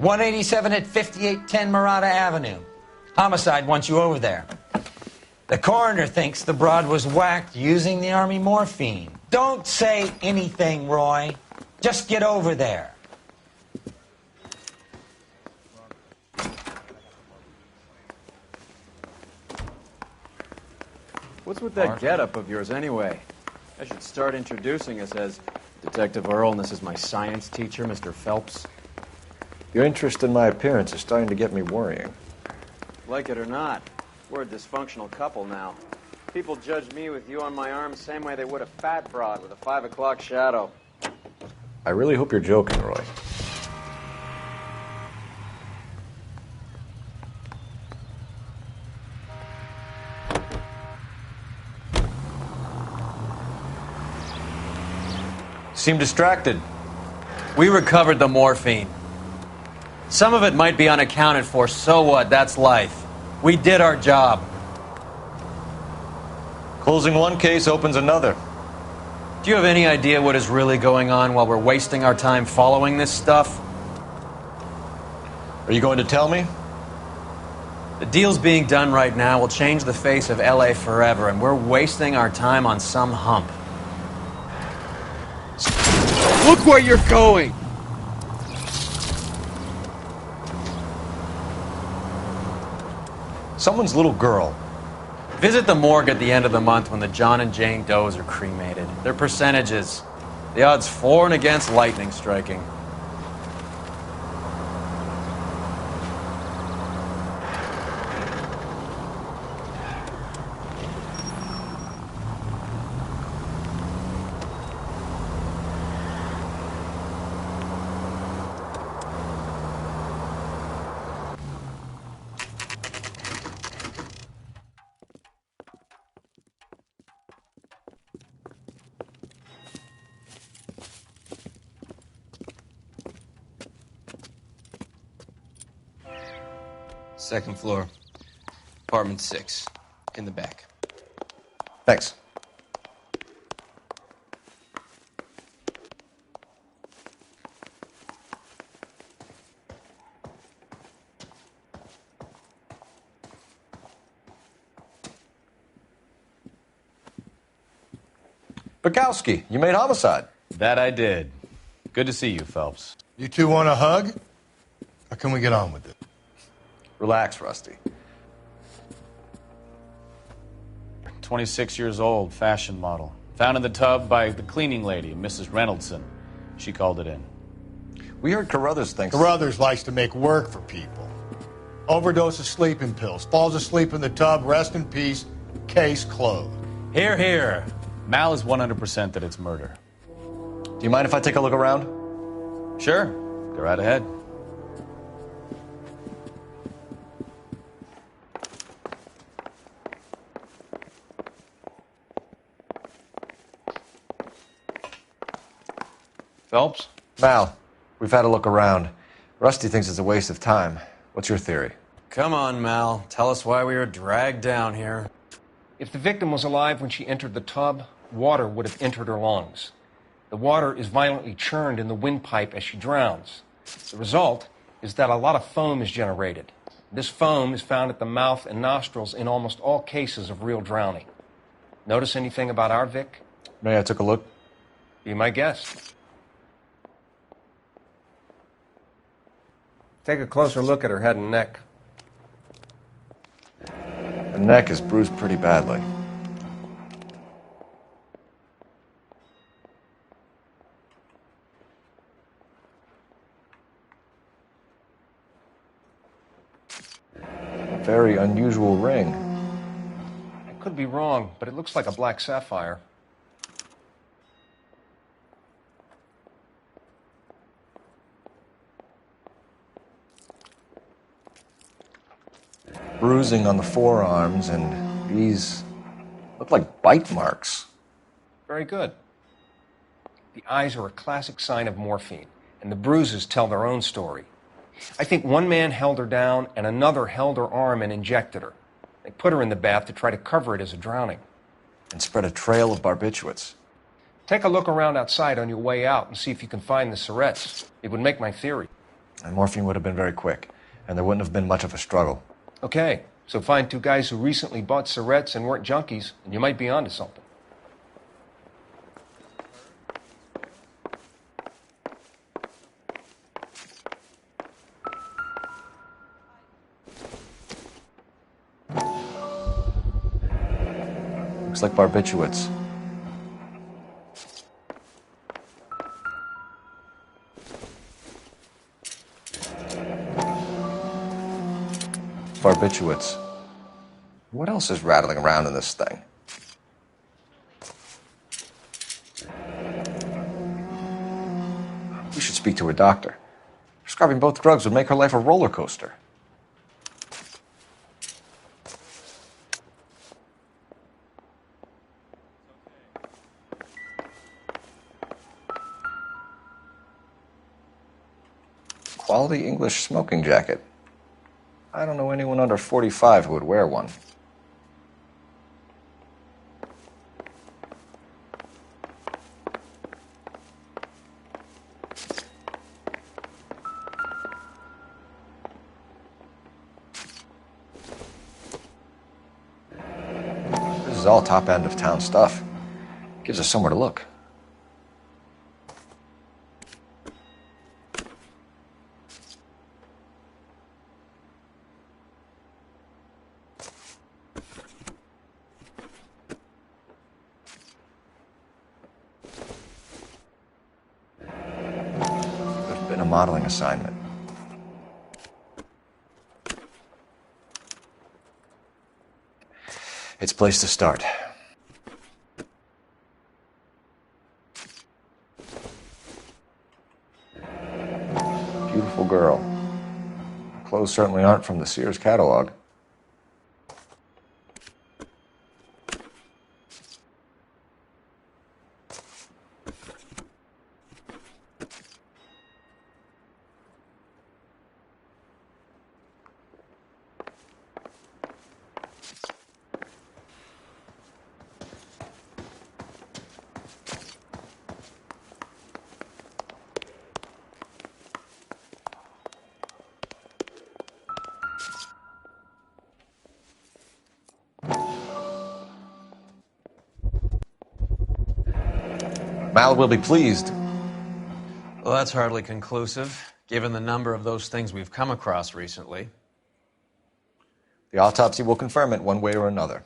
187 at 5810 Murata Avenue. Homicide wants you over there. The coroner thinks the broad was whacked using the Army morphine. Don't say anything, Roy. Just get over there. What's with that getup of yours, anyway? I should start introducing us as Detective Earl, and this is my science teacher, Mr. Phelps. Your interest in my appearance is starting to get me worrying. Like it or not, we're a dysfunctional couple now. People judge me with you on my arm the same way they would a fat broad with a 5 o'clock shadow. I really hope you're joking, Roy. Seem distracted. We recovered the morphine. Some of it might be unaccounted for, so what? That's life. We did our job. Closing one case opens another. Do you have any idea what is really going on while we're wasting our time following this stuff? Are you going to tell me? The deals being done right now will change the face of LA forever, and we're wasting our time on some hump. Look where you're going! Someone's little girl. Visit the morgue at the end of the month when the John and Jane Does are cremated. Their percentages. The odds for and against lightning striking. Second floor, apartment 6, in the back. Thanks. Bukowski, you made homicide. That I did. Good to see you, Phelps. You two want a hug? Or can we get on with it? Relax, Rusty. 26 years old, fashion model. Found in the tub by the cleaning lady, Mrs. Reynoldson. She called it in. We heard Carruthers thinks... Carruthers likes to make work for people. Overdose of sleeping pills. Falls asleep in the tub. Rest in peace. Case closed. Here, here. Mal is 100% that it's murder. Do you mind if I take a look around? Sure. Go right ahead. Phelps? Mal, we've had a look around. Rusty thinks it's a waste of time. What's your theory? Come on, Mal. Tell us why we were dragged down here. If the victim was alive when she entered the tub, water would have entered her lungs. The water is violently churned in the windpipe as she drowns. The result is that a lot of foam is generated. This foam is found at the mouth and nostrils in almost all cases of real drowning. Notice anything about our Vic? May I took a look? Be my guest. Take a closer look at her head and neck. The neck is bruised pretty badly. A very unusual ring. I could be wrong, but it looks like a black sapphire. Bruising on the forearms, and these look like bite marks. Very good. The eyes are a classic sign of morphine, and the bruises tell their own story. I think one man held her down and another held her arm and injected her. They put her in the bath to try to cover it as a drowning. And spread a trail of barbiturates. Take a look around outside on your way out and see if you can find the syrettes. It would make my theory. And morphine would have been very quick, and there wouldn't have been much of a struggle. Okay, so find two guys who recently bought cigarettes and weren't junkies, and you might be onto something. Looks like barbiturates. Barbiturates. What else is rattling around in this thing? We should speak to her doctor. Prescribing both drugs would make her life a roller coaster. Quality English smoking jacket. I don't know anyone under 45 who would wear one. This is all top end of town stuff. Gives us somewhere to look. A modeling assignment. It's a place to start. Beautiful girl. Clothes certainly aren't from the Sears catalog. Mal will be pleased. Well, that's hardly conclusive, given the number of those things we've come across recently. The autopsy will confirm it one way or another.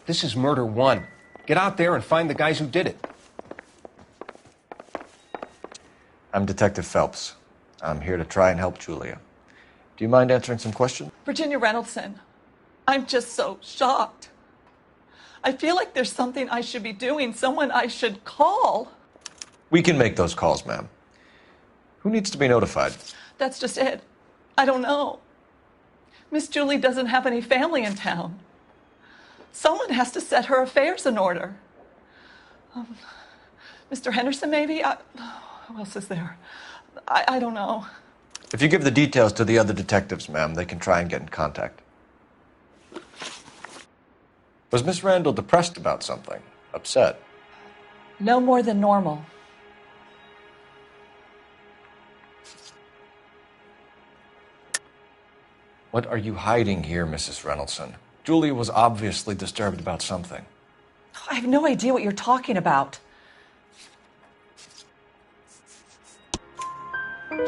This is murder one. Get out there and find the guys who did it. I'm Detective Phelps. I'm here to try and help Julia. Do you mind answering some questions? Virginia Reynoldson, I'm just so shocked. I feel like there's something I should be doing, someone I should call. We can make those calls, ma'am. Who needs to be notified? That's just it. I don't know. Miss Julie doesn't have any family in town. Someone has to set her affairs in order. Mr. Henderson, maybe? Who else is there? I don't know. If you give the details to the other detectives, ma'am, they can try and get in contact. Was Miss Randall depressed about something? Upset? No more than normal. What are you hiding here, Mrs. Reynoldson? Julia was obviously disturbed about something. I have no idea what you're talking about.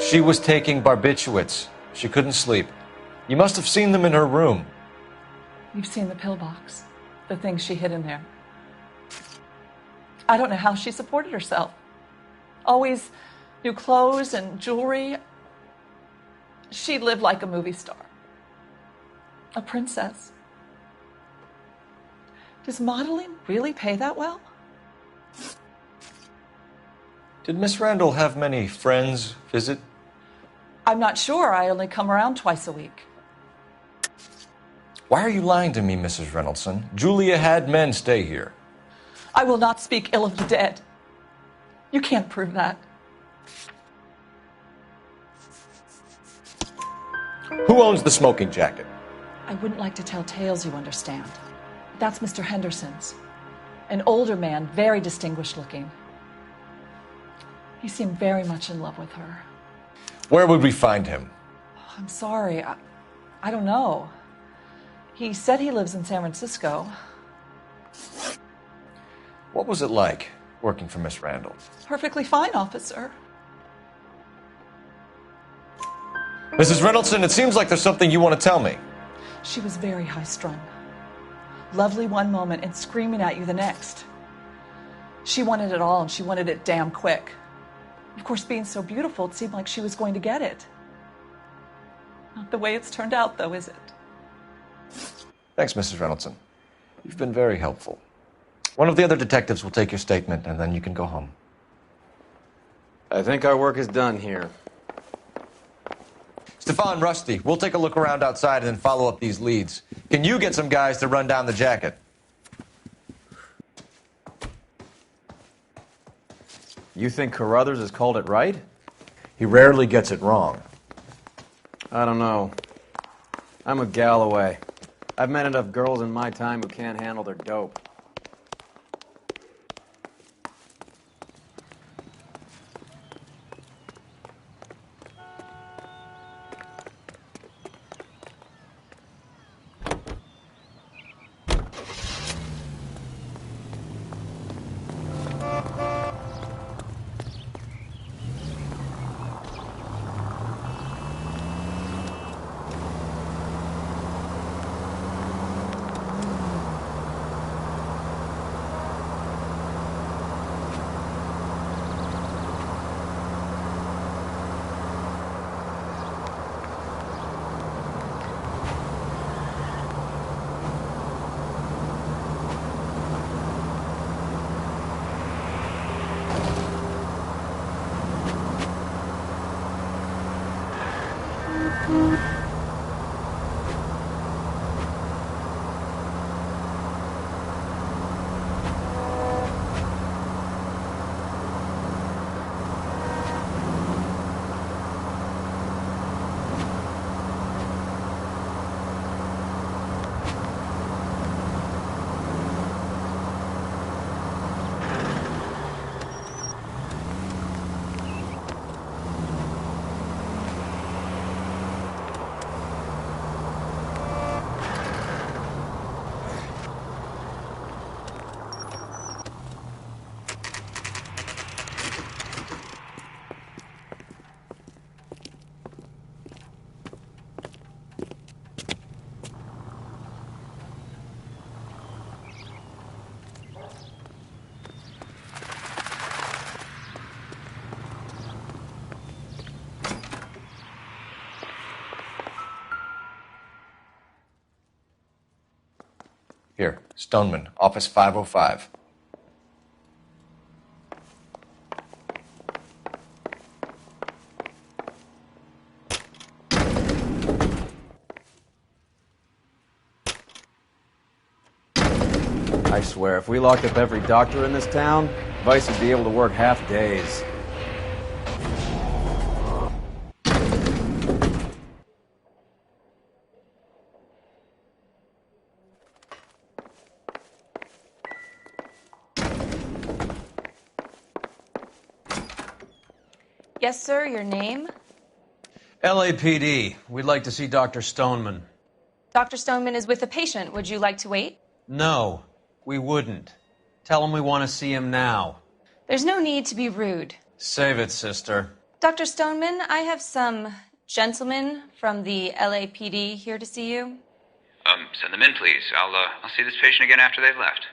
She was taking barbiturates. She couldn't sleep. You must have seen them in her room. You've seen the pillbox, the things she hid in there. I don't know how she supported herself. Always new clothes and jewelry. She lived like a movie star. A princess. Does modeling really pay that well? Did Miss Randall have many friends visit? I'm not sure. I only come around twice a week. Why are you lying to me, Mrs. Reynoldson? Julia had men stay here. I will not speak ill of the dead. You can't prove that. Who owns the smoking jacket? I wouldn't like to tell tales, you understand. That's Mr. Henderson's. An older man, very distinguished looking. He seemed very much in love with her. Where would we find him? I'm sorry, I don't know. He said he lives in San Francisco. What was it like working for Miss Randall? Perfectly fine, officer. Mrs. Reynoldsson, it seems like there's something you want to tell me. She was very high-strung. Lovely one moment and screaming at you the next. She wanted it all, and she wanted it damn quick. Of course, being so beautiful, it seemed like she was going to get it. Not the way it's turned out, though, is it? Thanks, Mrs. Reynoldsson. You've been very helpful. One of the other detectives will take your statement, and then you can go home. I think our work is done here. Stefan, Rusty, we'll take a look around outside and then follow up these leads. Can you get some guys to run down the jacket? You think Carruthers has called it right? He rarely gets it wrong. I don't know. I'm with Galloway. I've met enough girls in my time who can't handle their dope. Here, Stoneman, office 505. I swear, if we locked up every doctor in this town, Vice would be able to work half days. Yes, sir, your name? LAPD. We'd like to see Dr. Stoneman. Dr. Stoneman is with a patient. Would you like to wait? No, we wouldn't. Tell him we want to see him now. There's no need to be rude. Save it, sister. Dr. Stoneman, I have some gentlemen from the LAPD here to see you. Send them in, please. I'll see this patient again after they've left.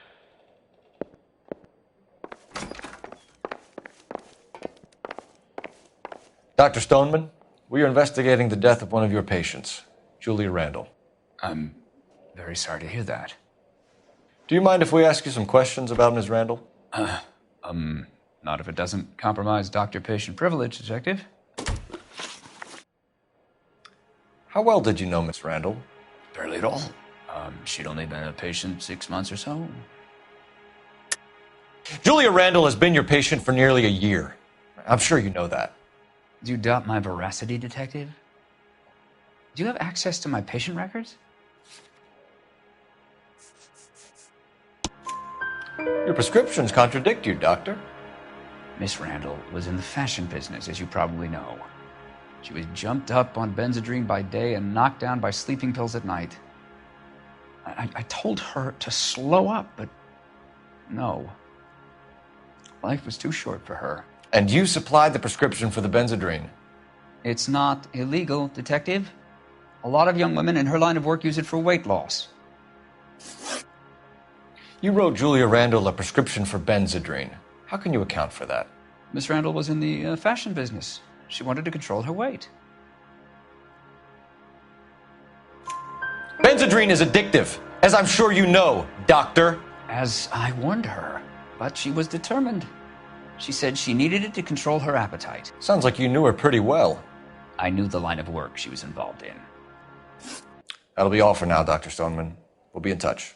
Dr. Stoneman, we are investigating the death of one of your patients, Julia Randall. I'm very sorry to hear that. Do you mind if we ask you some questions about Ms. Randall? Not if it doesn't compromise doctor-patient privilege, Detective. How well did you know Miss Randall? Barely at all. She'd only been a patient 6 months or so. Julia Randall has been your patient for nearly a year. I'm sure you know that. Do you doubt my veracity, Detective? Do you have access to my patient records? Your prescriptions contradict you, Doctor. Miss Randall was in the fashion business, as you probably know. She was jumped up on Benzedrine by day and knocked down by sleeping pills at night. I told her to slow up, but no. Life was too short for her. And you supplied the prescription for the Benzedrine. It's not illegal, Detective. A lot of young women in her line of work use it for weight loss. You wrote Julia Randall a prescription for Benzedrine. How can you account for that? Miss Randall was in the fashion business. She wanted to control her weight. Benzedrine is addictive, as I'm sure you know, Doctor. As I warned her, but she was determined. She said she needed it to control her appetite. Sounds like you knew her pretty well. I knew the line of work she was involved in. That'll be all for now, Dr. Stoneman. We'll be in touch.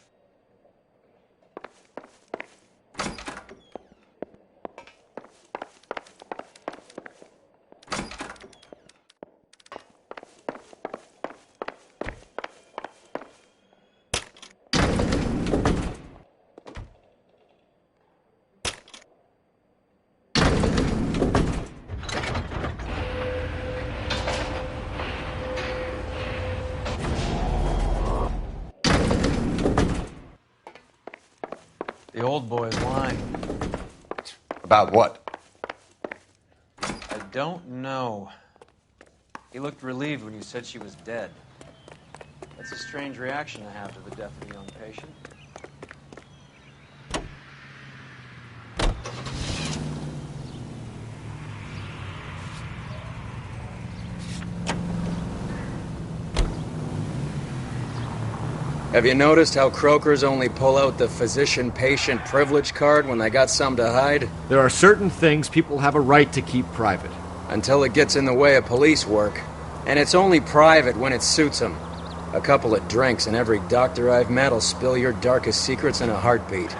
The old boy's lying. About what? I don't know. He looked relieved when you said she was dead. That's a strange reaction to have to the death of a young patient. Have you noticed how croakers only pull out the physician-patient privilege card when they got some to hide? There are certain things people have a right to keep private. Until it gets in the way of police work. And it's only private when it suits them. A couple of drinks and every doctor I've met will spill your darkest secrets in a heartbeat.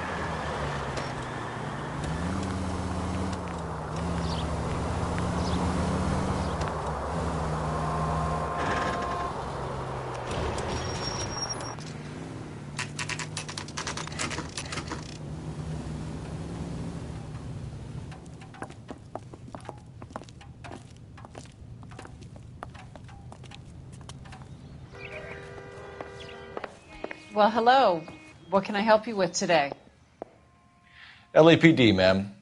Well, hello. What can I help you with today? LAPD, ma'am.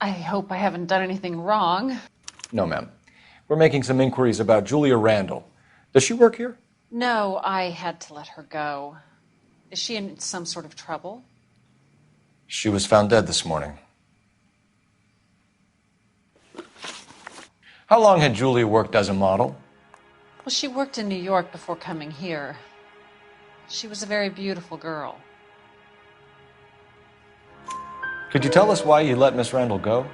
I hope I haven't done anything wrong. No, ma'am. We're making some inquiries about Julia Randall. Does she work here? No, I had to let her go. Is she in some sort of trouble? She was found dead this morning. How long had Julia worked as a model? Well, she worked in New York before coming here. She was a very beautiful girl. Could you tell us why you let Miss Randall go?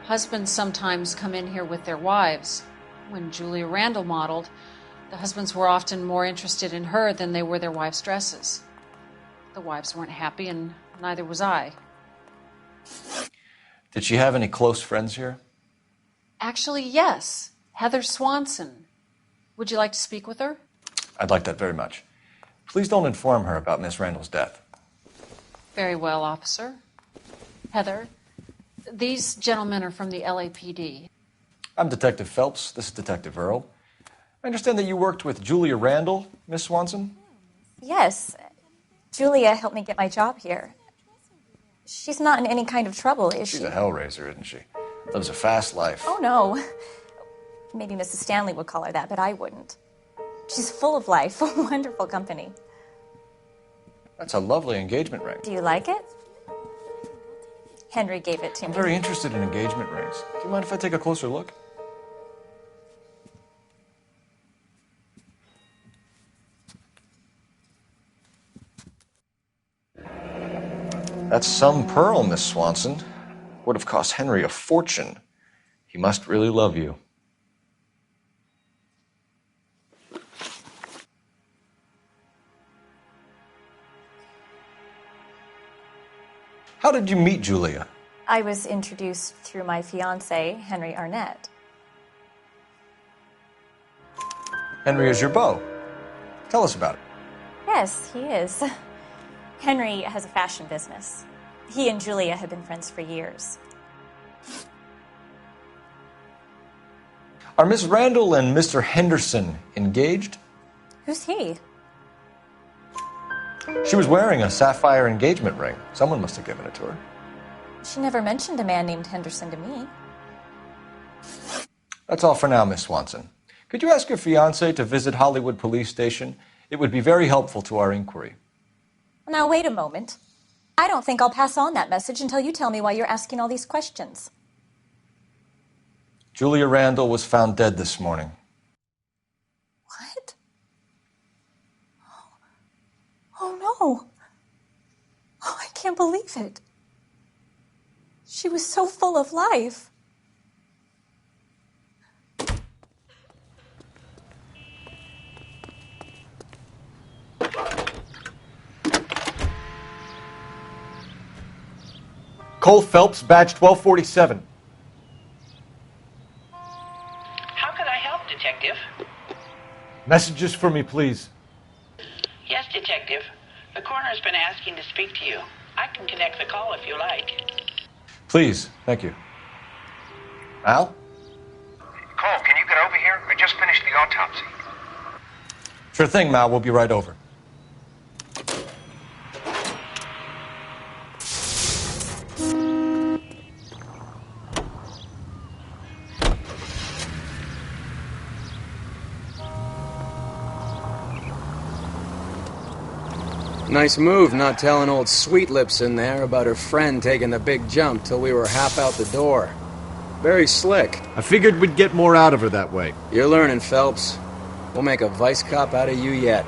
Husbands sometimes come in here with their wives. When Julia Randall modeled, the husbands were often more interested in her than they were their wives' dresses. The wives weren't happy, and neither was I. Did she have any close friends here? Actually, yes. Heather Swanson. Would you like to speak with her? I'd like that very much. Please don't inform her about Miss Randall's death. Very well, officer. Heather, these gentlemen are from the LAPD. I'm Detective Phelps. This is Detective Earl. I understand that you worked with Julia Randall, Miss Swanson? Yes. Julia helped me get my job here. She's not in any kind of trouble, is she? She's a hellraiser, isn't she? Lives a fast life. Oh, no. Maybe Mrs. Stanley would call her that, but I wouldn't. She's full of life, wonderful company. That's a lovely engagement ring. Do you like it? Henry gave it to me. I'm very interested in engagement rings. Do you mind if I take a closer look? That's some pearl, Miss Swanson. Would have cost Henry a fortune. He must really love you. How did you meet Julia? I was introduced through my fiance, Henry Arnett. Henry is your beau. Tell us about it. Yes, he is. Henry has a fashion business. He and Julia have been friends for years. Are Miss Randall and Mr. Henderson engaged? Who's he? She was wearing a sapphire engagement ring. Someone must have given it to her. She never mentioned a man named Henderson to me. That's all for now, Miss Swanson. Could you ask your fiancé to visit Hollywood Police Station? It would be very helpful to our inquiry. Now, wait a moment. I don't think I'll pass on that message until you tell me why you're asking all these questions. Julia Randall was found dead this morning. What? Oh, no. Oh, I can't believe it. She was so full of life. Cole Phelps, badge 1247. How can I help, Detective? Messages for me, please. Yes, Detective. The coroner's been asking to speak to you. I can connect the call if you like. Please, thank you. Al? Cole, can you get over here? I just finished the autopsy. Sure thing, Mal. We'll be right over. Nice move not telling old Sweet Lips in there about her friend taking the big jump till we were half out the door. Very slick. I figured we'd get more out of her that way. You're learning, Phelps. We'll make a vice cop out of you yet.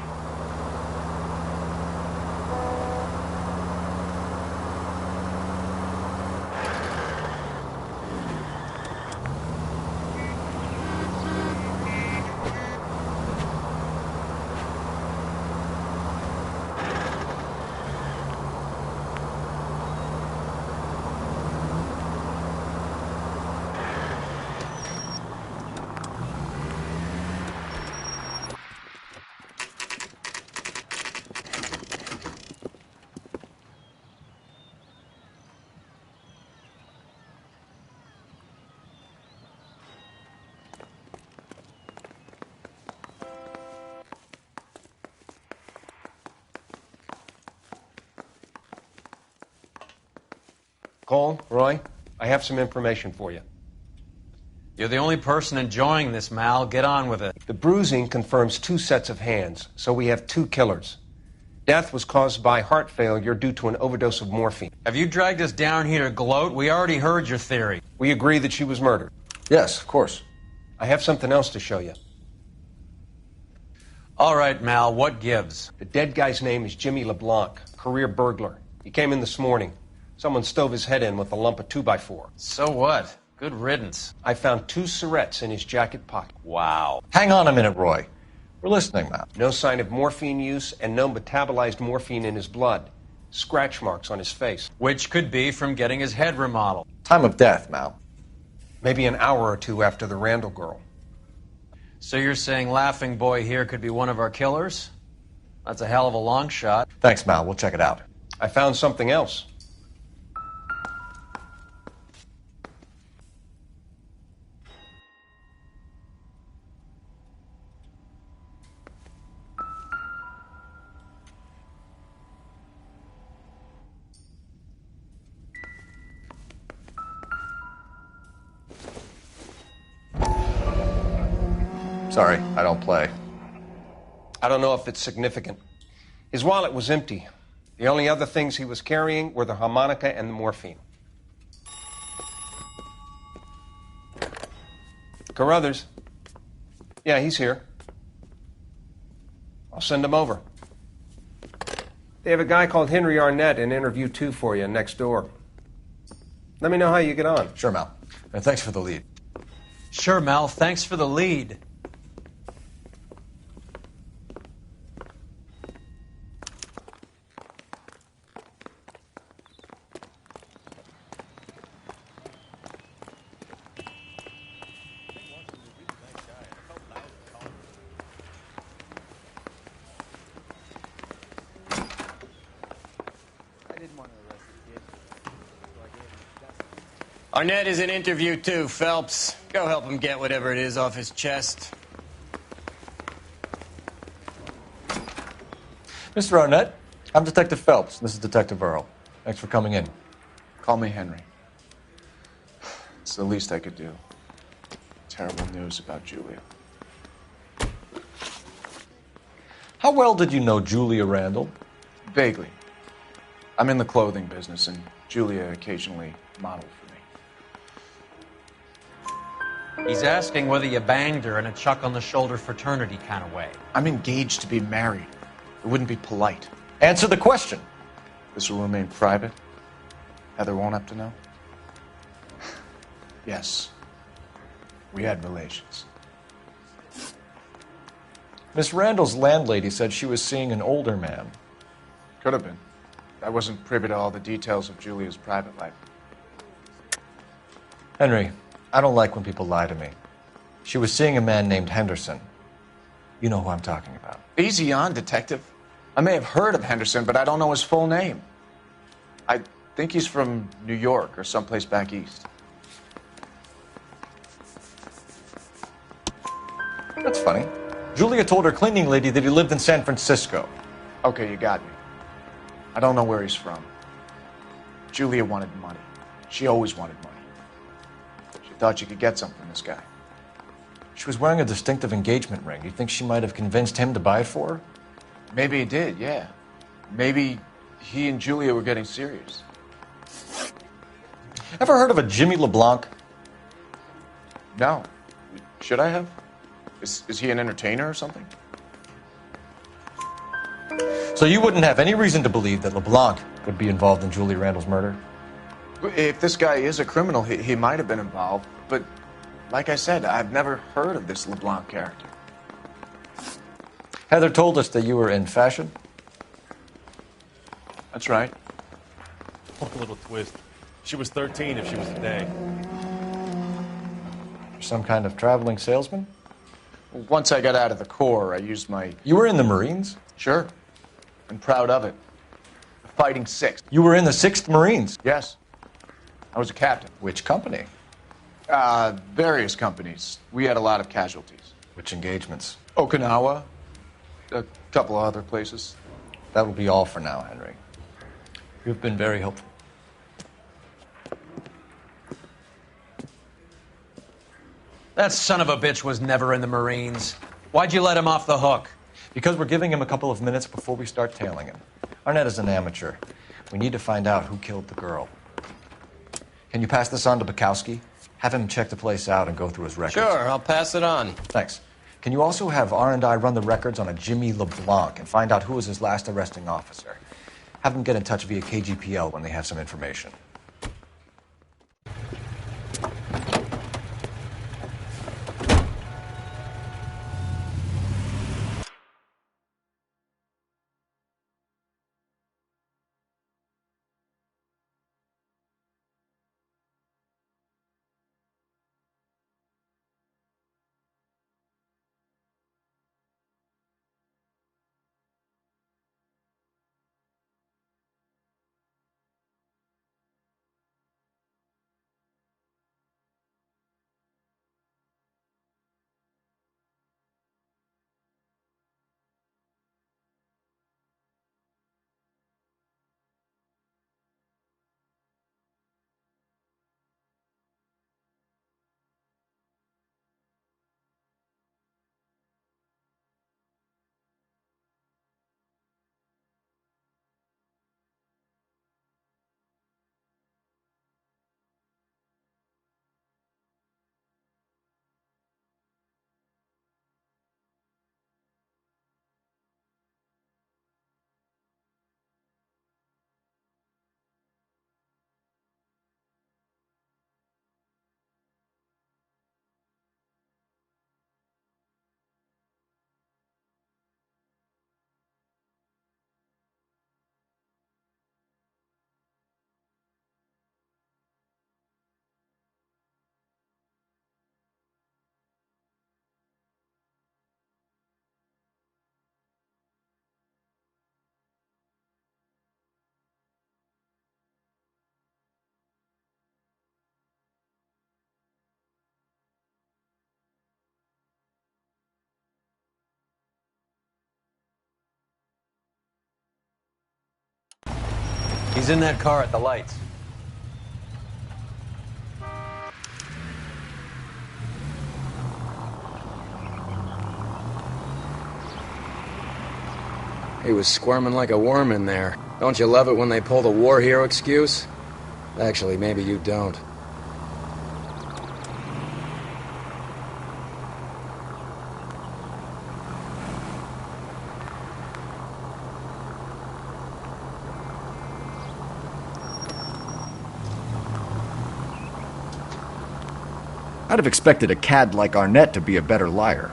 Cole, Roy, I have some information for you. You're the only person enjoying this, Mal. Get on with it. The bruising confirms 2 sets of hands, so we have 2 killers. Death was caused by heart failure due to an overdose of morphine. Have you dragged us down here to gloat? We already heard your theory. We agree that she was murdered. Yes, of course. I have something else to show you. All right, Mal, what gives? The dead guy's name is Jimmy LeBlanc, career burglar. He came in this morning. Someone stove his head in with a lump of 2x4. So what? Good riddance. I found 2 syrettes in his jacket pocket. Wow. Hang on a minute, Roy. We're listening, Mal. No sign of morphine use and no metabolized morphine in his blood. Scratch marks on his face. Which could be from getting his head remodeled. Time of death, Mal. Maybe an hour or 2 after the Randall girl. So you're saying Laughing Boy here could be one of our killers? That's a hell of a long shot. Thanks, Mal. We'll check it out. I found something else. Sorry, I don't play. I don't know if it's significant. His wallet was empty. The only other things he was carrying were the harmonica and the morphine. Carruthers. Yeah, he's here. I'll send him over. They have a guy called Henry Arnett in interview 2 for you next door. Let me know how you get on. Sure, Mal. And thanks for the lead. Sure, Mal. Thanks for the lead. didn't want to arrest the kid, so I gave him his custody. Arnett is in interview too, Phelps. Go help him get whatever it is off his chest. Mr. Arnett, I'm Detective Phelps. This is Detective Earl. Thanks for coming in. Call me Henry. It's the least I could do. Terrible news about Julia. How well did you know Julia Randall? Vaguely. I'm in the clothing business, and Julia occasionally modeled for me. He's asking whether you banged her in a chuck-on-the-shoulder fraternity kind of way. I'm engaged to be married. It wouldn't be polite. Answer the question. This will remain private? Heather won't have to know? Yes. We had relations. Miss Randall's landlady said she was seeing an older man. Could have been. I wasn't privy to all the details of Julia's private life. Henry, I don't like when people lie to me. She was seeing a man named Henderson. You know who I'm talking about. Easy on, Detective. I may have heard of Henderson, but I don't know his full name. I think he's from New York or someplace back east. That's funny. Julia told her cleaning lady that he lived in San Francisco. Okay, you got me. I don't know where he's from. Julia wanted money. She always wanted money. She thought she could get something from this guy. She was wearing a distinctive engagement ring. You think she might have convinced him to buy it for her? Maybe he did, yeah. Maybe he and Julia were getting serious. Ever heard of a Jimmy LeBlanc? No. Should I have? Is he an entertainer or something? So you wouldn't have any reason to believe that LeBlanc would be involved in Julia Randall's murder? If this guy is a criminal, he might have been involved. But like I said, I've never heard of this LeBlanc character. Heather told us that you were in fashion. That's right. A little twist. She was 13 if she was today. You're some kind of traveling salesman? Once I got out of the Corps, I used my... You were in the Marines? Sure. I'm proud of it. The Fighting Sixth. You were in the 6th Marines? Yes. I was a captain. Which company? Various companies. We had a lot of casualties. Which engagements? Okinawa. A couple of other places. That will be all for now, Henry. You've been very helpful. That son of a bitch was never in the Marines. Why'd you let him off the hook? Because we're giving him a couple of minutes before we start tailing him. Arnett is an amateur. We need to find out who killed the girl. Can you pass this on to Bukowski? Have him check the place out and go through his records. Sure, I'll pass it on. Thanks. Can you also have R&I run the records on a Jimmy LeBlanc and find out who was his last arresting officer? Have them get in touch via KGPL when they have some information. He's in that car at the lights. He was squirming like a worm in there. Don't you love it when they pull the war hero excuse? Actually, maybe you don't. I'd have expected a cad like Arnett to be a better liar.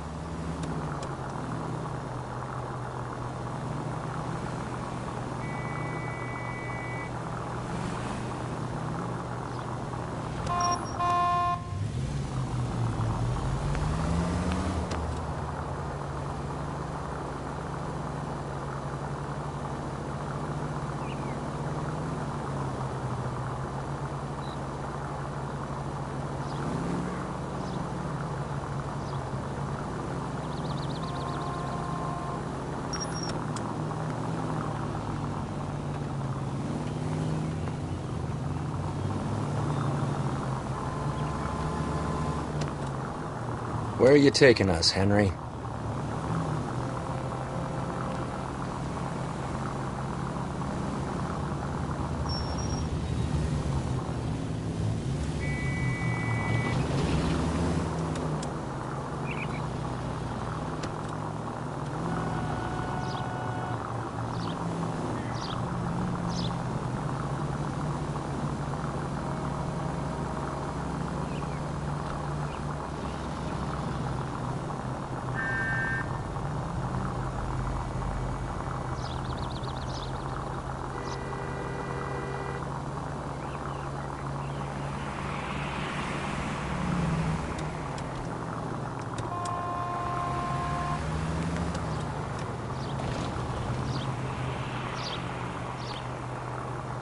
Where are you taking us, Henry?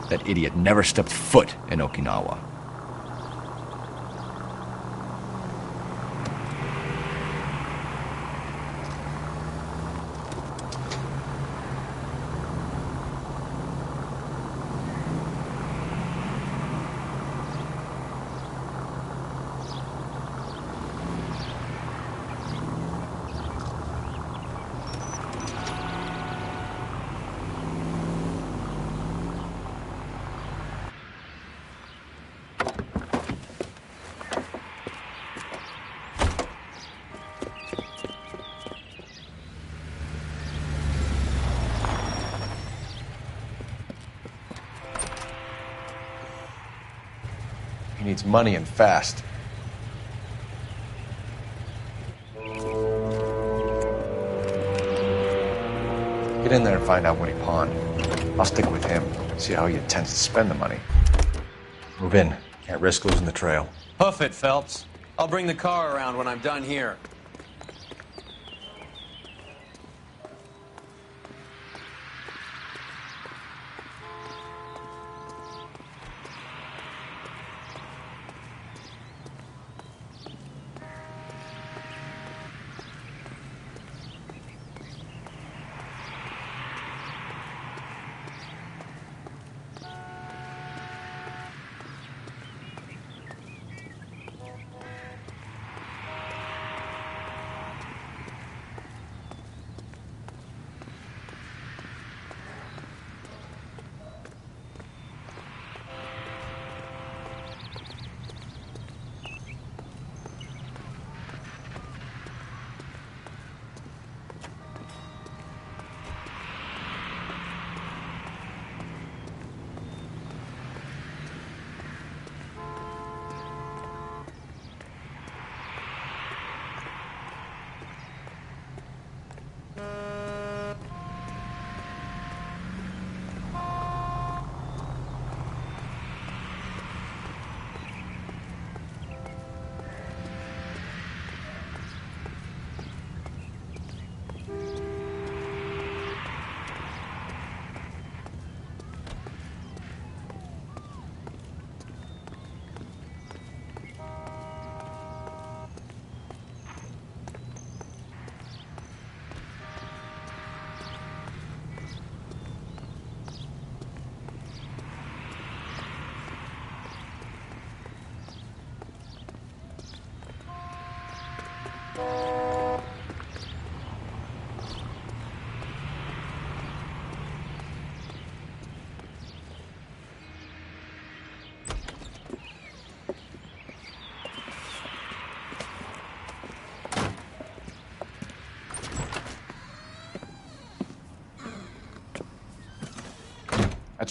That idiot never stepped foot in Okinawa. He needs money and fast. Get in there and find out what he pawned. I'll stick with him, see how he intends to spend the money. Move in. Can't risk losing the trail. Hoof it, Phelps. I'll bring the car around when I'm done here.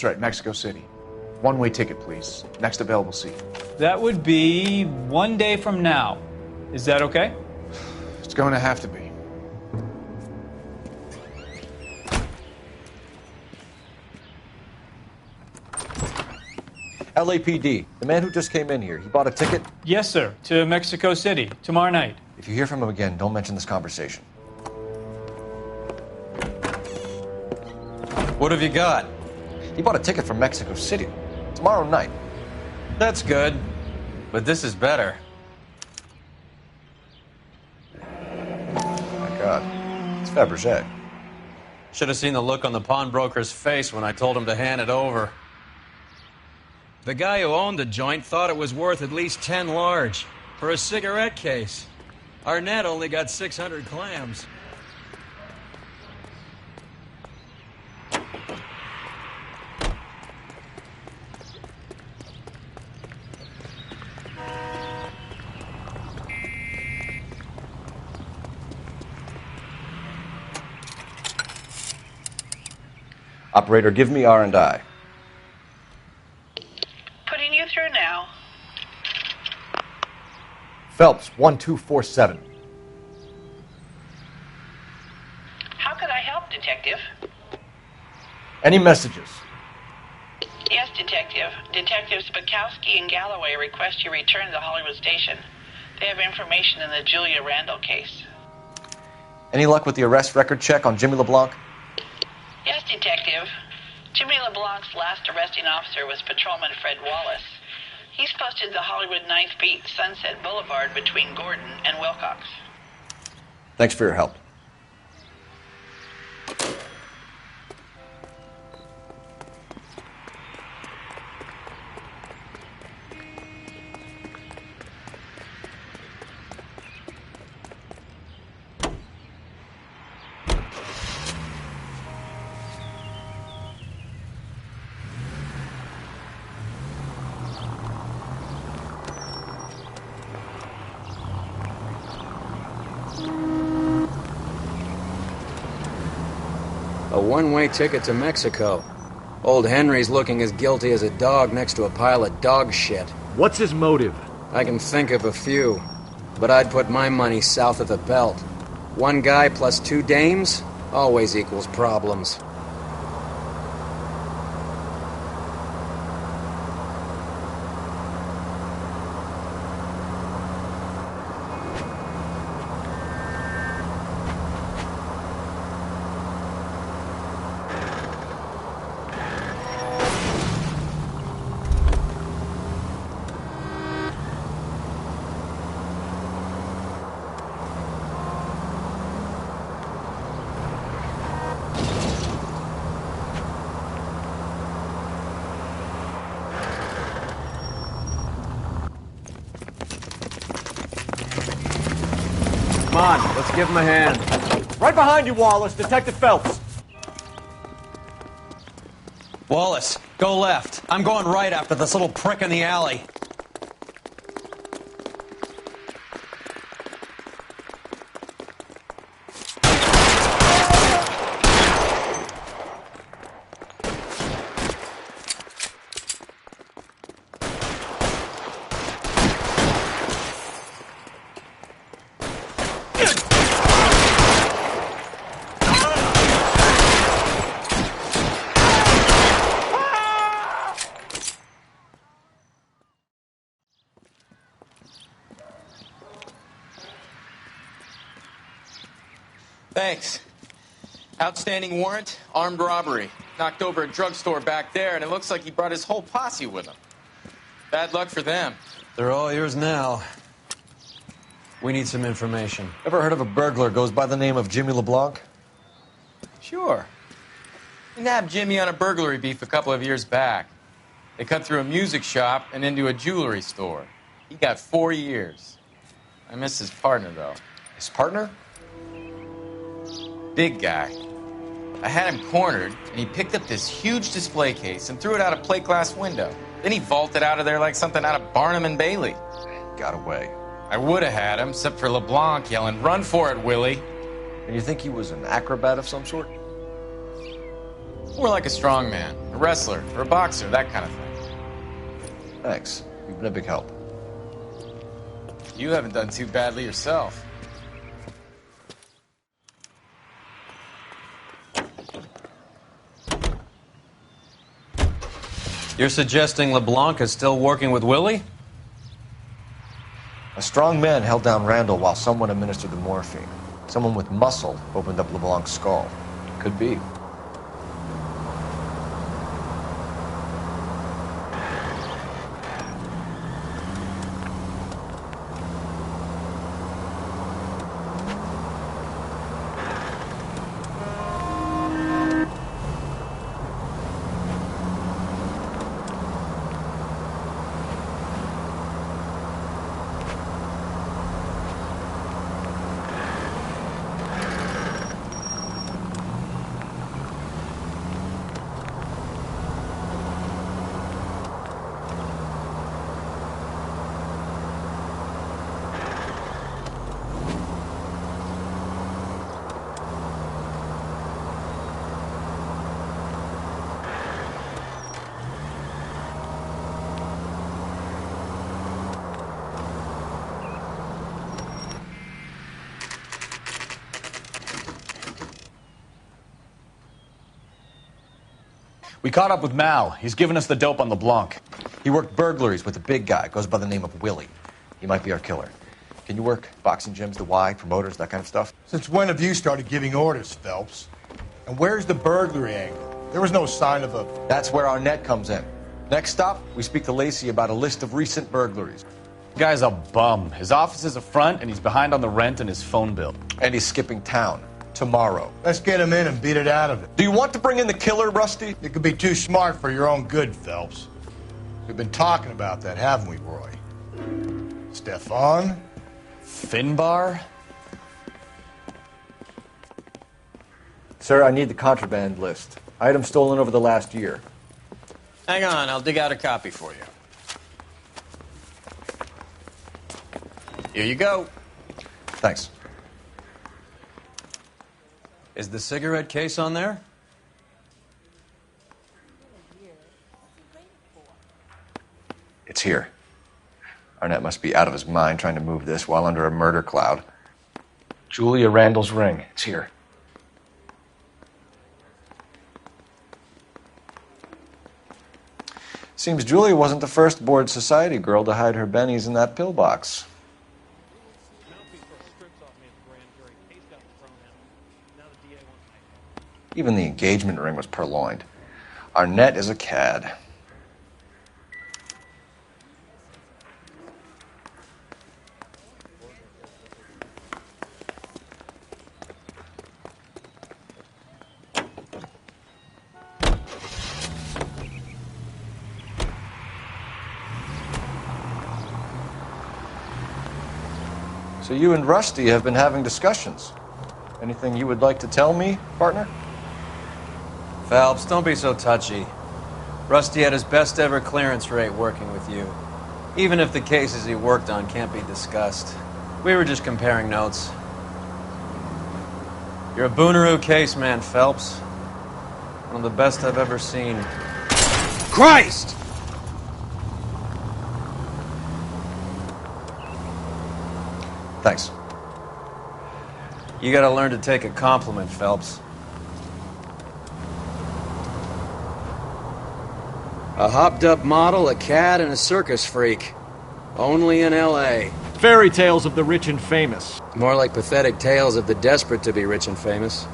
That's right, Mexico City. One-way ticket, please. Next available seat. That would be 1 day from now. Is that okay? It's going to have to be. LAPD, the man who just came in here, he bought a ticket? Yes, sir. To Mexico City, tomorrow night. If you hear from him again, don't mention this conversation. What have you got? He bought a ticket from Mexico City. Tomorrow night. That's good. But this is better. My God. It's Fabergé. Should have seen the look on the pawnbroker's face when I told him to hand it over. The guy who owned the joint thought it was worth at least 10 large for a cigarette case. Arnett only got 600 clams. Operator, give me R&I. Putting you through now. Phelps, 1247. How could I help, Detective? Any messages? Yes, Detective. Detectives Bukowski and Galloway request you return to the Hollywood station. They have information in the Julia Randall case. Any luck with the arrest record check on Jimmy LeBlanc? Yes, Detective. Jimmy LeBlanc's last arresting officer was Patrolman Fred Wallace. He's posted the Hollywood 9th Beat, Sunset Boulevard between Gordon and Wilcox. Thanks for your help. A one-way ticket to Mexico. Old Henry's looking as guilty as a dog next to a pile of dog shit. What's his motive? I can think of a few, but I'd put my money south of the belt. One guy plus two dames always equals problems. Come on, let's give him a hand. Right behind you, Wallace. Detective Phelps. Wallace, go left. I'm going right after this little prick in the alley. Thanks. Outstanding warrant, armed robbery. Knocked over a drugstore back there, and it looks like he brought his whole posse with him. Bad luck for them. They're all yours now. We need some information. Ever heard of a burglar goes by the name of Jimmy LeBlanc? Sure. We nabbed Jimmy on a burglary beef a couple of years back. They cut through a music shop and into a jewelry store. He got 4 years. I miss his partner, though. His partner? Big guy. I had him cornered, and he picked up this huge display case and threw it out a plate glass window. Then he vaulted out of there like something out of Barnum and Bailey. Got away. I would have had him, except for LeBlanc yelling, "Run for it, Willie!" And you think he was an acrobat of some sort? More like a strongman, a wrestler, or a boxer, that kind of thing. Thanks. You've been a big help. You haven't done too badly yourself. You're suggesting LeBlanc is still working with Willie? A strong man held down Randall while someone administered the morphine. Someone with muscle opened up LeBlanc's skull. Could be. We caught up with Mal. He's given us the dope on LeBlanc. He worked burglaries with a big guy. Goes by the name of Willie. He might be our killer. Can you work boxing gyms, the Y, promoters, that kind of stuff? Since when have you started giving orders, Phelps? And where's the burglary angle? There was no sign of a... That's where our net comes in. Next stop, we speak to Lacey about a list of recent burglaries. The guy's a bum. His office is a front, and he's behind on the rent and his phone bill. And he's skipping town. Tomorrow. Let's get him in and beat it out of it. Do you want to bring in the killer, Rusty? You could be too smart for your own good, Phelps. We've been talking about that, haven't we, Roy? Stefan? Finbar? Sir, I need the contraband list. Items stolen over the last year. Hang on, I'll dig out a copy for you. Here you go. Thanks. Is the cigarette case on there? It's here. Arnett must be out of his mind trying to move this while under a murder cloud. Julia Randall's ring. It's here. Seems Julia wasn't the first bored society girl to hide her bennies in that pillbox. Even the engagement ring was purloined. Arnett is a cad. So you and Rusty have been having discussions. Anything you would like to tell me, partner? Phelps, don't be so touchy. Rusty had his best ever clearance rate working with you. Even if the cases he worked on can't be discussed. We were just comparing notes. You're a Booneroo case man, Phelps. One of the best I've ever seen. Christ! Thanks. You gotta learn to take a compliment, Phelps. A hopped-up model, a cad, and a circus freak. Only in L.A. Fairy tales of the rich and famous. More like pathetic tales of the desperate to be rich and famous.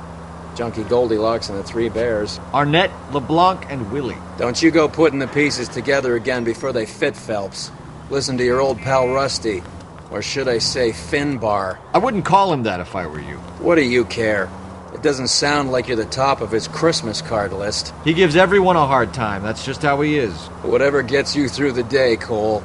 Junkie Goldilocks and the Three Bears. Arnett, LeBlanc, and Willie. Don't you go putting the pieces together again before they fit, Phelps. Listen to your old pal Rusty. Or should I say Finbar. I wouldn't call him that if I were you. What do you care? It doesn't sound like you're the top of his Christmas card list. He gives everyone a hard time. That's just how he is. Whatever gets you through the day, Cole.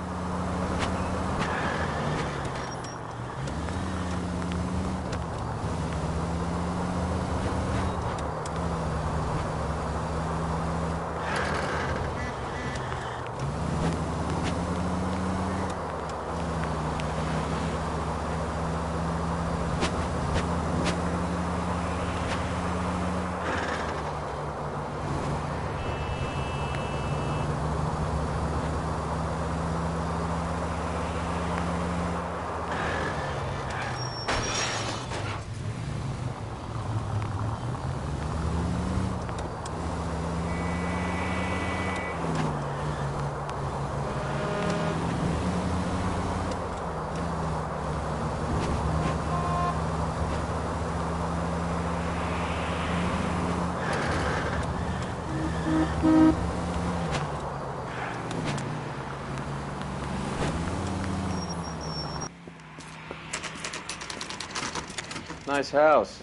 Nice house.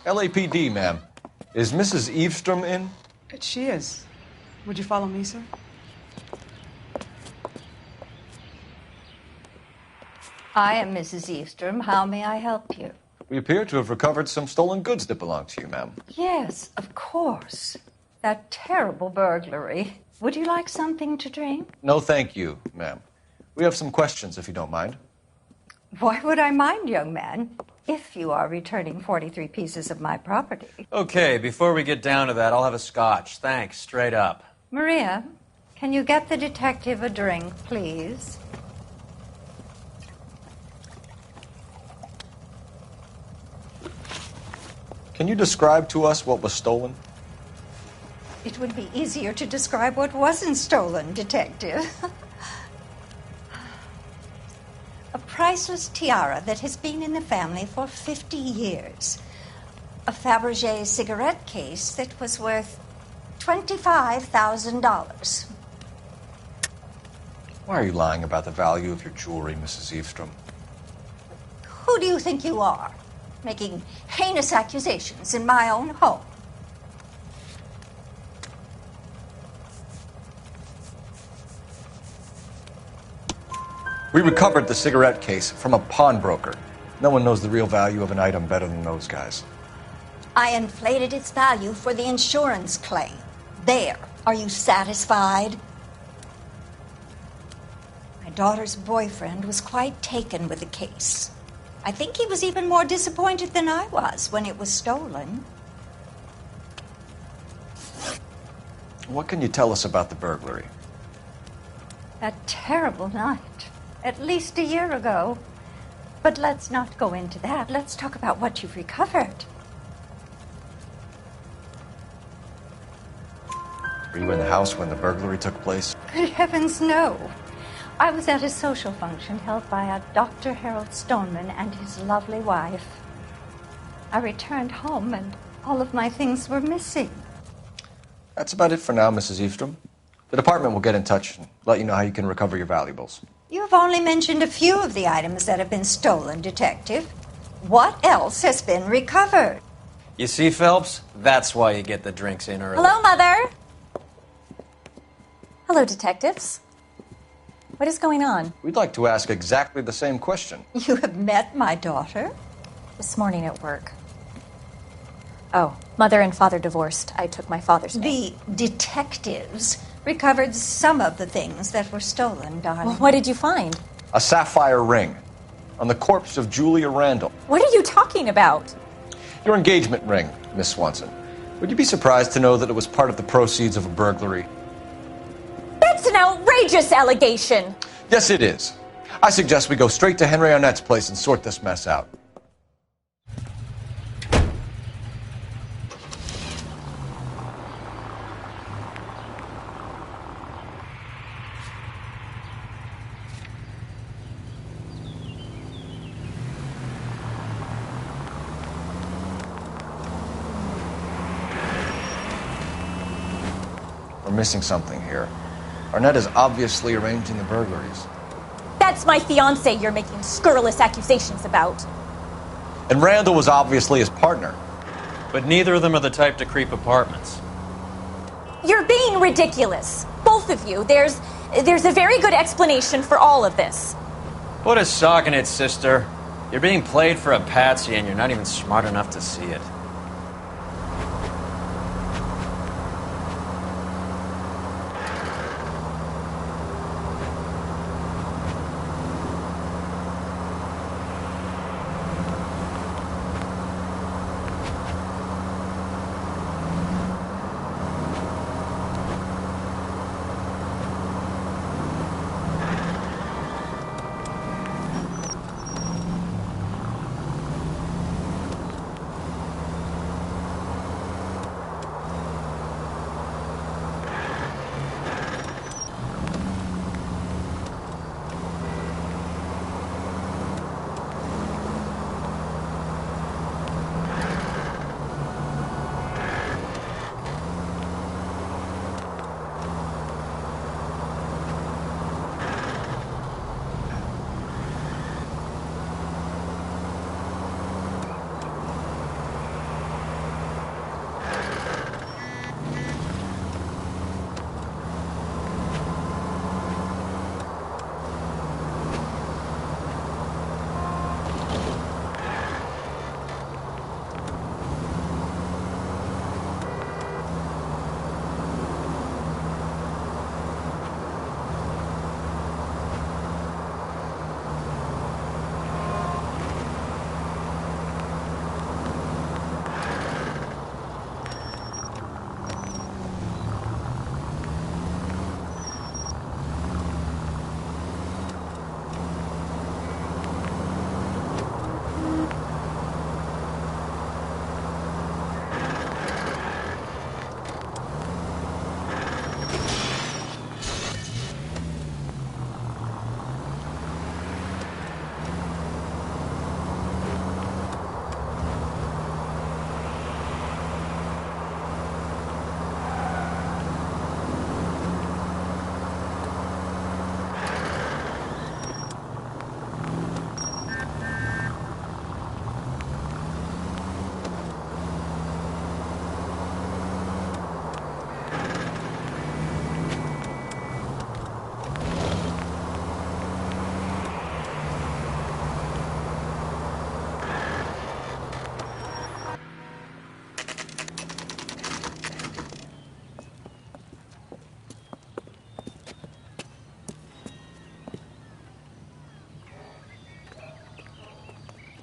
LAPD, ma'am. Is Mrs. Eavestrom in? She is. Would you follow me, sir? I am Mrs. Eavestrom. How may I help you? We appear to have recovered some stolen goods that belong to you, ma'am. Yes, of course. That terrible burglary. Would you like something to drink? No, thank you, ma'am. We have some questions, if you don't mind. Why would I mind, young man, if you are returning 43 pieces of my property? Okay, before we get down to that, I'll have a scotch. Thanks, straight up. Maria, can you get the detective a drink, please? Can you describe to us what was stolen? It would be easier to describe what wasn't stolen, Detective. A priceless tiara that has been in the family for 50 years. A Fabergé cigarette case that was worth $25,000. Why are you lying about the value of your jewelry, Mrs. Eavestrom? Who do you think you are, making heinous accusations in my own home? We recovered the cigarette case from a pawnbroker. No one knows the real value of an item better than those guys. I inflated its value for the insurance claim. There. Are you satisfied? My daughter's boyfriend was quite taken with the case. I think he was even more disappointed than I was when it was stolen. What can you tell us about the burglary? That terrible night. At least a year ago. But let's not go into that. Let's talk about what you've recovered. Were you in the house when the burglary took place? Good heavens, no. I was at a social function held by a Dr. Harold Stoneman and his lovely wife. I returned home and all of my things were missing. That's about it for now, Mrs. Eavestrom. The department will get in touch and let you know how you can recover your valuables. You have only mentioned a few of the items that have been stolen, Detective. What else has been recovered? You see, Phelps? That's why you get the drinks in early. Hello, Mother. Hello, detectives. What is going on? We'd like to ask exactly the same question. You have met my daughter? This morning at work. Oh, mother and father divorced. I took my father's name. The detectives recovered some of the things that were stolen, darling. Well, what did you find? A sapphire ring on the corpse of Julia Randall. What are you talking about? Your engagement ring, Miss Swanson. Would you be surprised to know that it was part of the proceeds of a burglary? That's an outrageous allegation. Yes, it is. I suggest we go straight to Henry Arnett's place and sort this mess out. We're missing something here. Arnett is obviously arranging the burglaries. That's my fiance you're making scurrilous accusations about. And Randall was obviously his partner. But neither of them are the type to creep apartments. You're being ridiculous. Both of you. There's a very good explanation for all of this. Put a sock in it, sister. You're being played for a patsy and you're not even smart enough to see it.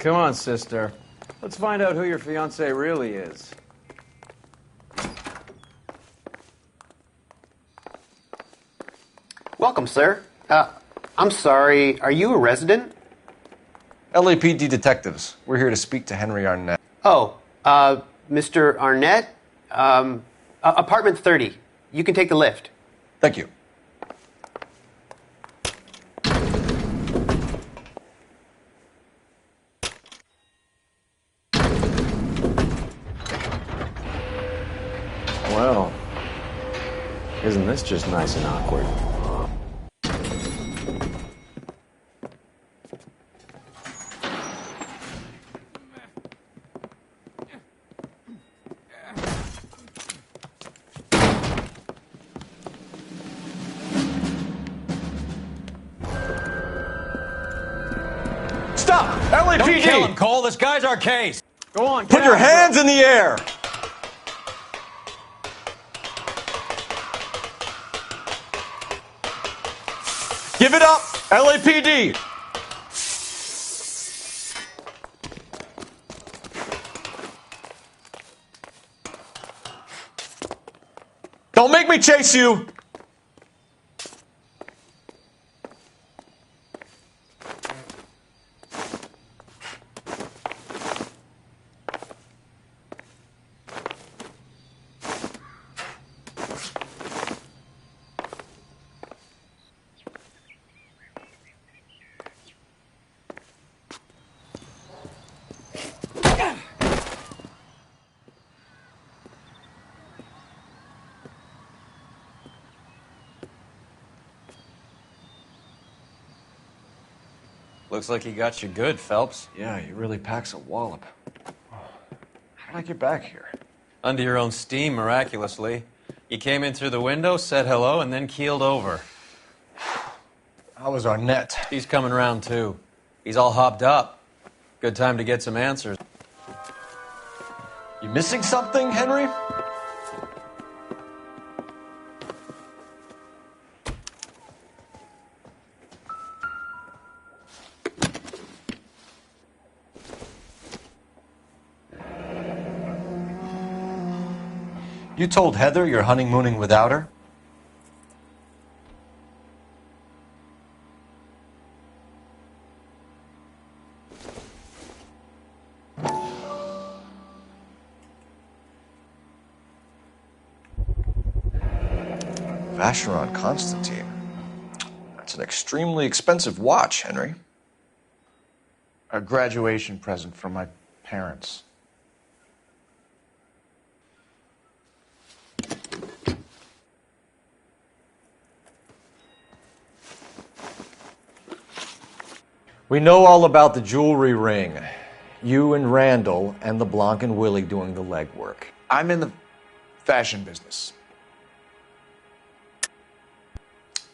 Come on, sister. Let's find out who your fiance really is. Welcome, sir. I'm sorry, are you a resident? LAPD detectives. We're here to speak to Henry Arnett. Oh, Mr. Arnett? Apartment 30. You can take the lift. Thank you. Well, isn't this just nice and awkward? Stop! Don't LAPD! kill him, Cole. This guy's our case. Go on, Put your hands in the air! Give it up, LAPD! Don't make me chase you! Looks like he got you good, Phelps. Yeah, he really packs a wallop. How did I get back here? Under your own steam, miraculously. You came in through the window, said hello, and then keeled over. How was Arnett? He's coming round, too. He's all hopped up. Good time to get some answers. You missing something, Henry? You told Heather you're honeymooning without her? Vacheron Constantine. That's an extremely expensive watch, Henry. A graduation present from my parents. We know all about the jewelry ring. You and Randall and LeBlanc and Willie doing the legwork. I'm in the fashion business.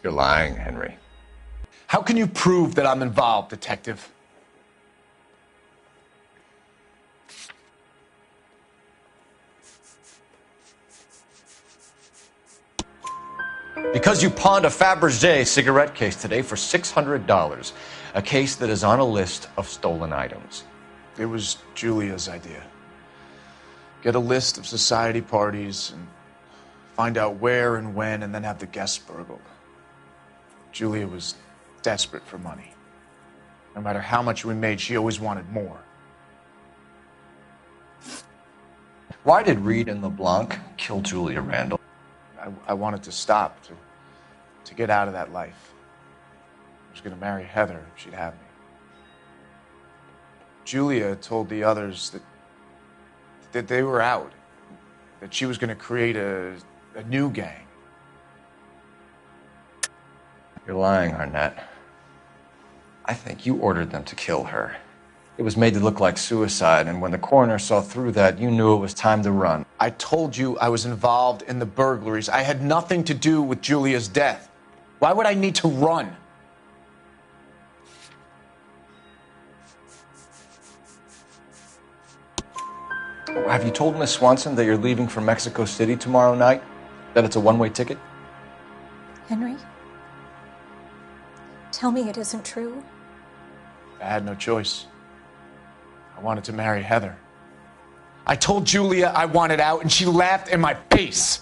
You're lying, Henry. How can you prove that I'm involved, detective? Because you pawned a Fabergé cigarette case today for $600. A case that is on a list of stolen items. It was Julia's idea. Get a list of society parties and find out where and when and then have the guests burgled. Julia was desperate for money. No matter how much we made, she always wanted more. Why did Reed and LeBlanc kill Julia Randall? I wanted to stop, to get out of that life. I was going to marry Heather if she'd have me. Julia told the others that they were out, that she was going to create a new gang. You're lying, Arnett. I think you ordered them to kill her. It was made to look like suicide, and when the coroner saw through that, you knew it was time to run. I told you I was involved in the burglaries. I had nothing to do with Julia's death. Why would I need to run? Have you told Miss Swanson that you're leaving for Mexico City tomorrow night? That it's a one-way ticket? Henry? Tell me it isn't true. I had no choice. I wanted to marry Heather. I told Julia I wanted out, and she laughed in my face.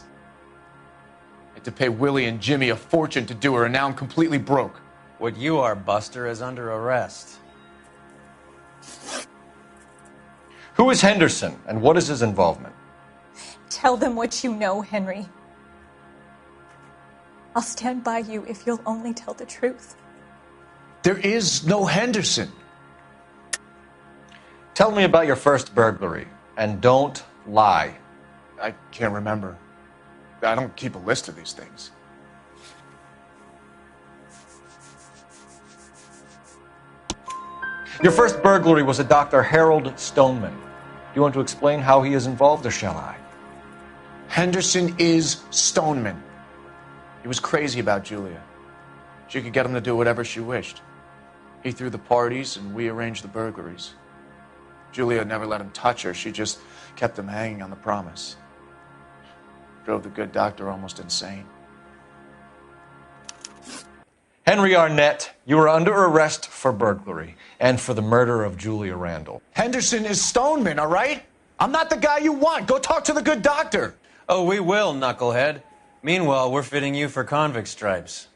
I had to pay Willie and Jimmy a fortune to do her, and now I'm completely broke. What you are, Buster, is under arrest. Who is Henderson, and what is his involvement? Tell them what you know, Henry. I'll stand by you if you'll only tell the truth. There is no Henderson. Tell me about your first burglary, and don't lie. I can't remember. I don't keep a list of these things. Your first burglary was a Dr. Harold Stoneman. Do you want to explain how he is involved, or shall I? Henderson is Stoneman. He was crazy about Julia. She could get him to do whatever she wished. He threw the parties, and we arranged the burglaries. Julia never let him touch her. She just kept him hanging on the promise. Drove the good doctor almost insane. Henry Arnett, you are under arrest for burglary and for the murder of Julia Randall. Henderson is Stoneman, all right? I'm not the guy you want. Go talk to the good doctor. Oh, we will, knucklehead. Meanwhile, we're fitting you for convict stripes.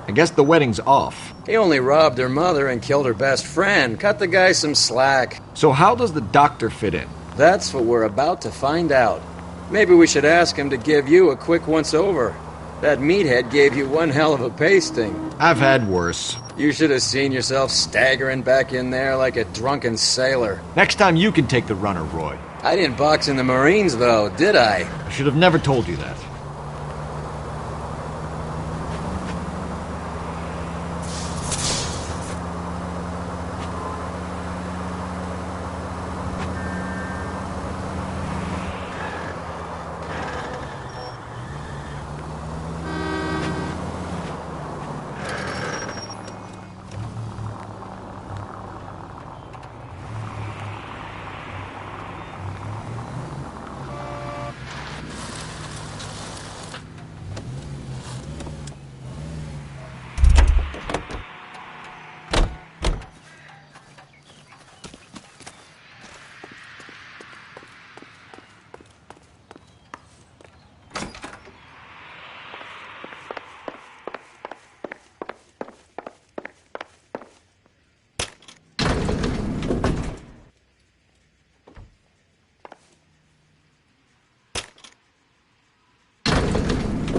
I guess the wedding's off. He only robbed her mother and killed her best friend. Cut the guy some slack. So how does the doctor fit in? That's what we're about to find out. Maybe we should ask him to give you a quick once-over. That meathead gave you one hell of a pasting. I've had worse. You should have seen yourself staggering back in there like a drunken sailor. Next time you can take the runner, Roy. I didn't box in the Marines, though, did I? I should have never told you that.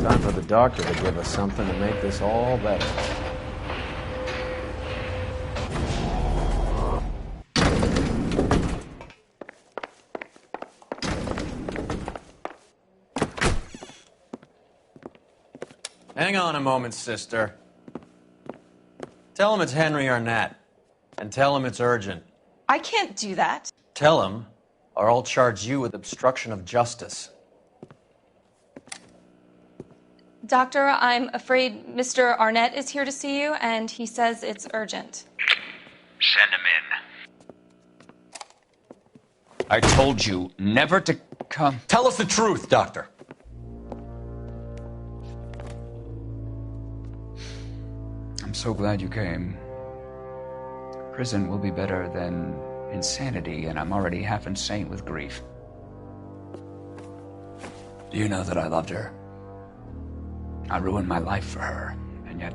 Time for the doctor to give us something to make this all better. Hang on a moment, sister. Tell him it's Henry Arnett. And tell him it's urgent. I can't do that. Tell him, or I'll charge you with obstruction of justice. Doctor, I'm afraid Mr. Arnett is here to see you, and he says it's urgent. Send him in. I told you never to come. Tell us the truth, Doctor. I'm so glad you came. Prison will be better than insanity, and I'm already half insane with grief. Do you know that I loved her? I ruined my life for her, and yet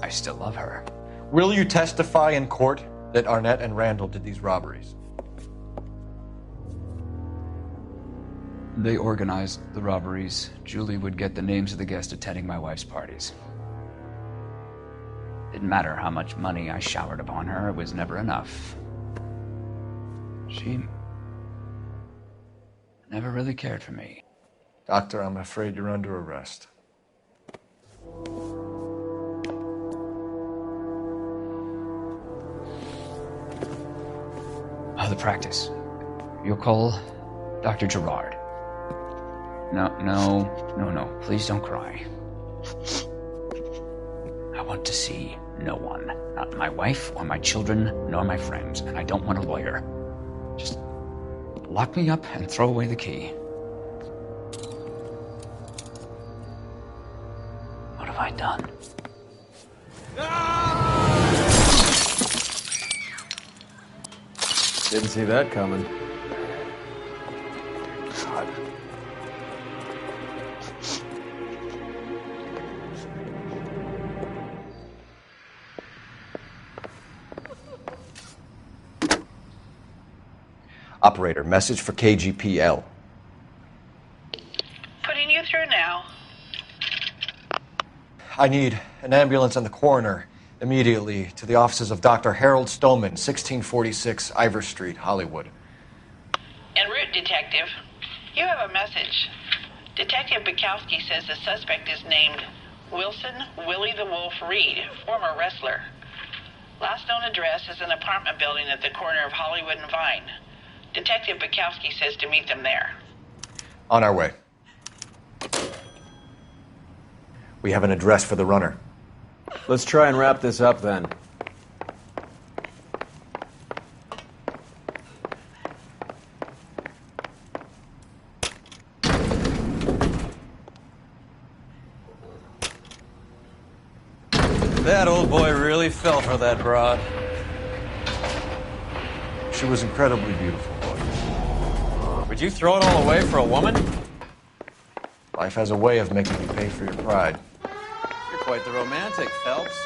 I still love her. Will you testify in court that Arnett and Randall did these robberies? They organized the robberies. Julie would get the names of the guests attending my wife's parties. Didn't matter how much money I showered upon her, it was never enough. She never really cared for me. Doctor, I'm afraid you're under arrest. the practice. You'll call Dr. Gerard. No. Please don't cry. I want to see no one. Not my wife or my children, nor my friends. And I don't want a lawyer. Just lock me up and throw away the key. What have I done? Didn't see that coming. God. Operator, message for KGPL. Putting you through now. I need an ambulance and the coroner immediately to the offices of Dr. Harold Stoneman, 1646 Ivor Street, Hollywood. En route, Detective. You have a message. Detective Bukowski says the suspect is named Wilson Willie the Wolf Reed, former wrestler. Last known address is an apartment building at the corner of Hollywood and Vine. Detective Bukowski says to meet them there. On our way. We have an address for the runner. Let's try and wrap this up then. That old boy really fell for that broad. She was incredibly beautiful, boy. Would you throw it all away for a woman? Life has a way of making you pay for your pride. You're quite the romantic, Phelps.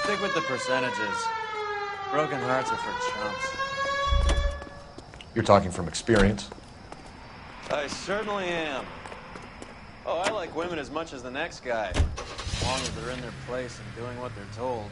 Stick with the percentages. Broken hearts are for chumps. You're talking from experience. I certainly am. Oh, I like women as much as the next guy. As long as they're in their place and doing what they're told.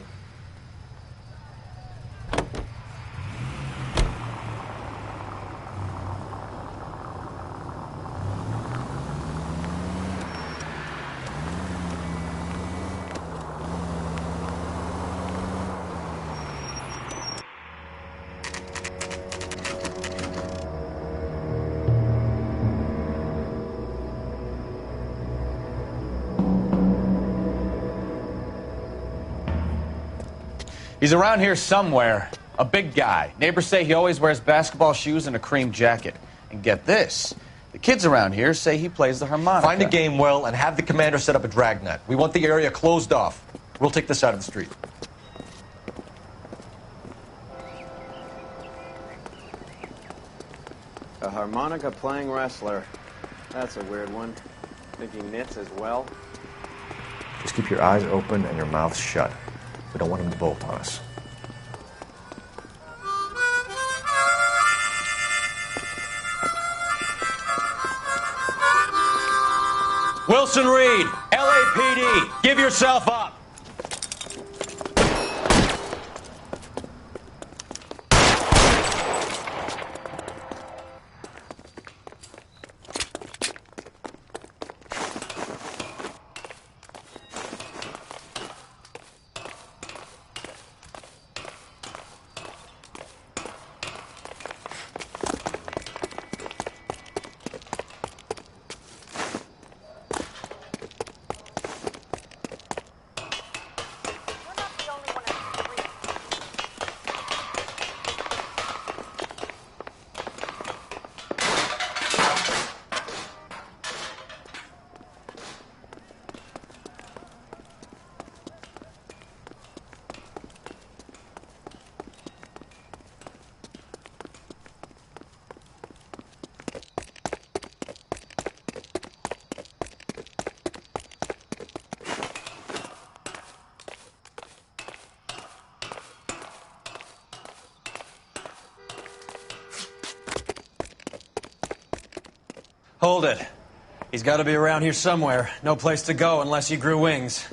He's around here somewhere. A big guy. Neighbors say he always wears basketball shoes and a cream jacket. And get this. The kids around here say he plays the harmonica. Find a game well and have the commander set up a dragnet. We want the area closed off. We'll take this side of the street. A harmonica playing wrestler. That's a weird one. Think he knits as well? Just keep your eyes open and your mouth shut. We don't want him to bolt on us. Wilson Reed, LAPD, give yourself up. Hold it. He's got to be around here somewhere. No place to go unless he grew wings.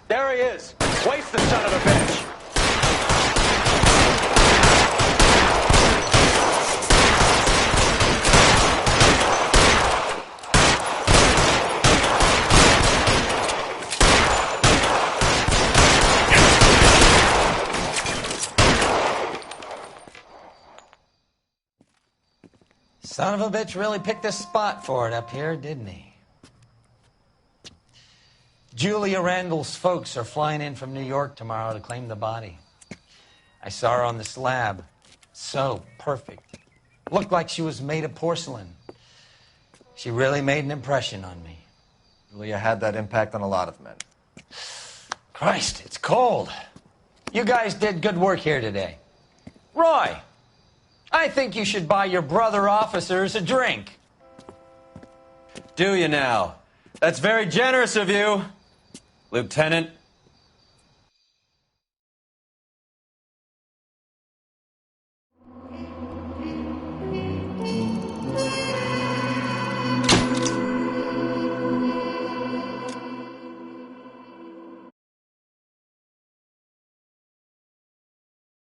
There he is. Waste the son of a bitch. Son of a bitch really picked a spot for it up here, didn't he? Julia Randall's folks are flying in from New York tomorrow to claim the body. I saw her on the slab. So perfect. Looked like she was made of porcelain. She really made an impression on me. Julia had that impact on a lot of men. Christ, it's cold. You guys did good work here today. Roy, I think you should buy your brother officers a drink. Do you now? That's very generous of you, Lieutenant